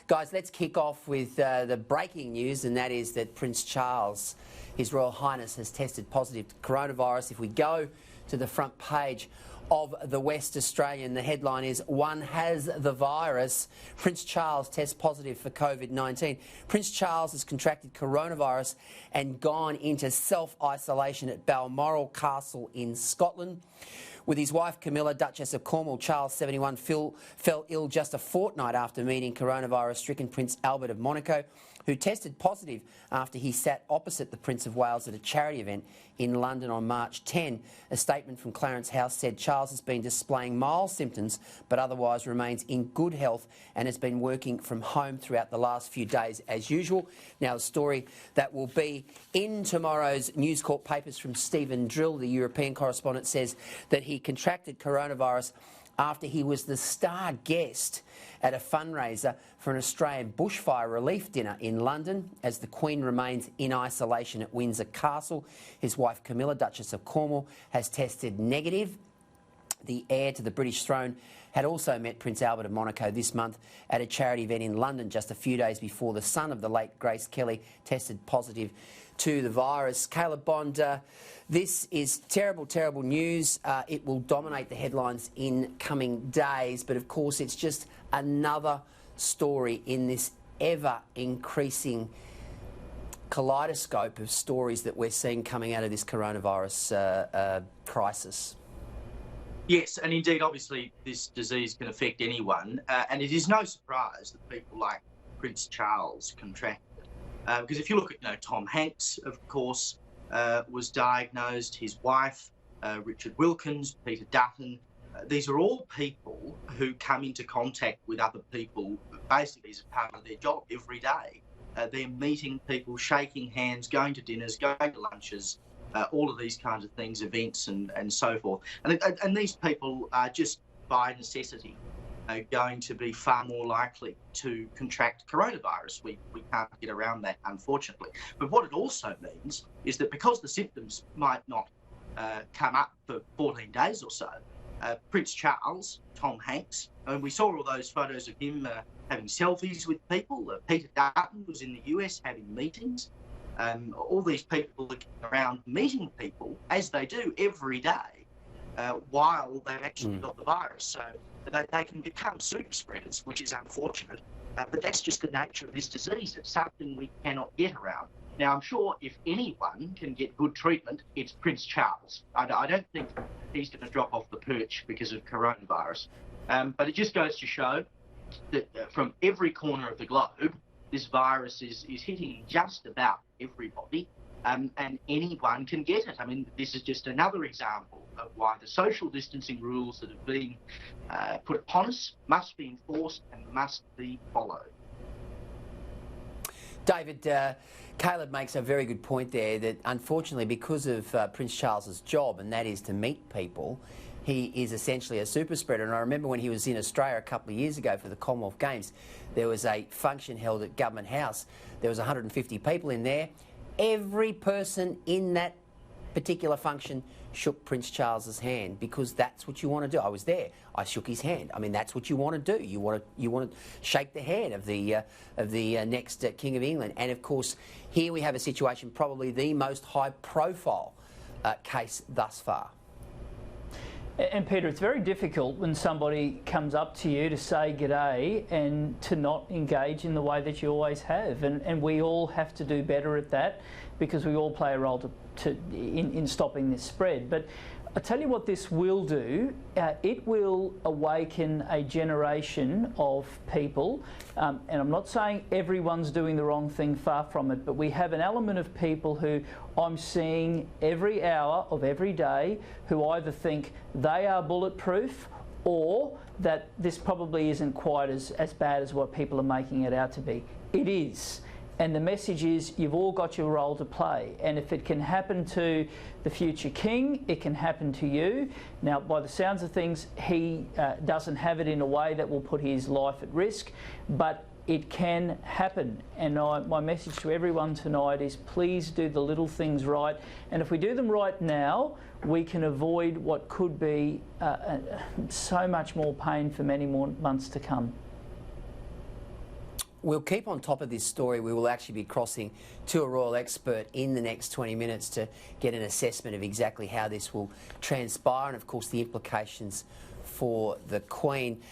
Guys, let's kick off with the breaking news, and that is that Prince Charles, His Royal Highness, has tested positive to coronavirus. If we go to the front page of the West Australian, the headline is "One has the virus. Prince Charles tests positive for COVID-19. Prince Charles has contracted coronavirus and gone into self-isolation at Balmoral Castle in Scotland. With his wife Camilla, Duchess of Cornwall, Charles, 71, fell ill just a fortnight after meeting coronavirus-stricken Prince Albert of Monaco, who tested positive after he sat opposite the Prince of Wales at a charity event in London on March 10. A statement from Clarence House said Charles has been displaying mild symptoms but otherwise remains in good health and has been working from home throughout the last few days as usual. Now, the story that will be in tomorrow's News Corp papers from Stephen Drill, the European correspondent, says that he contracted coronavirus after he was the star guest at a fundraiser for an Australian bushfire relief dinner in London. As the Queen remains in isolation at Windsor Castle, his wife Camilla, Duchess of Cornwall, has tested negative. The heir to the British throne had also met Prince Albert of Monaco this month at a charity event in London just a few days before the son of the late Grace Kelly tested positive to the virus. Caleb Bond, this is terrible, terrible news. It will dominate the headlines in coming days, but of course it's just another story in this ever-increasing kaleidoscope of stories that we're seeing coming out of this coronavirus crisis. Yes, and indeed, obviously, this disease can affect anyone, and it is no surprise that people like Prince Charles contract it. Because if you look at, Tom Hanks, of course, was diagnosed, his wife, Richard Wilkins, Peter Dutton. These are all people who come into contact with other people basically as a part of their job every day. They're meeting people, shaking hands, going to dinners, going to lunches, all of these kinds of things, events and so forth. And these people are just by necessity going to be far more likely to contract coronavirus. We can't get around that, unfortunately. But what it also means is that because the symptoms might not come up for 14 days or so, Prince Charles, Tom Hanks, and we saw all those photos of him having selfies with people. Peter Dutton was in the US having meetings. All these people are around meeting people, as they do every day, while they've actually got the virus. So they can become super spreaders, which is unfortunate. But that's just the nature of this disease. It's something we cannot get around. Now, I'm sure if anyone can get good treatment, it's Prince Charles. I don't think he's going to drop off the perch because of coronavirus. But it just goes to show that from every corner of the globe, this virus is hitting just about everybody, and anyone can get it. I mean, this is just another example of why the social distancing rules that have been put upon us must be enforced and must be followed. David, Caleb makes a very good point there that unfortunately because of Prince Charles's job, and that is to meet people, he is essentially a super spreader. And I remember when he was in Australia a couple of years ago for the Commonwealth Games, there was a function held at Government House. There was 150 people in there. Every person in that particular function shook Prince Charles's hand because that's what you want to do. I was there. I shook his hand. I mean, that's what you want to do. You want to shake the hand of the next King of England. And of course, here we have a situation, probably the most high-profile case thus far. And Peter, it's very difficult when somebody comes up to you to say g'day and to not engage in the way that you always have. And we all have to do better at that because we all play a role in stopping this spread. But I tell you what this will do, it will awaken a generation of people, and I'm not saying everyone's doing the wrong thing, far from it, but we have an element of people who I'm seeing every hour of every day who either think they are bulletproof or that this probably isn't quite as bad as what people are making it out to be. It is. And the message is you've all got your role to play. And if it can happen to the future king, it can happen to you. Now, by the sounds of things, he doesn't have it in a way that will put his life at risk, but it can happen. And my message to everyone tonight is please do the little things right. And if we do them right now, we can avoid what could be so much more pain for many more months to come. We'll keep on top of this story. We will actually be crossing to a royal expert in the next 20 minutes to get an assessment of exactly how this will transpire and, of course, the implications for the Queen.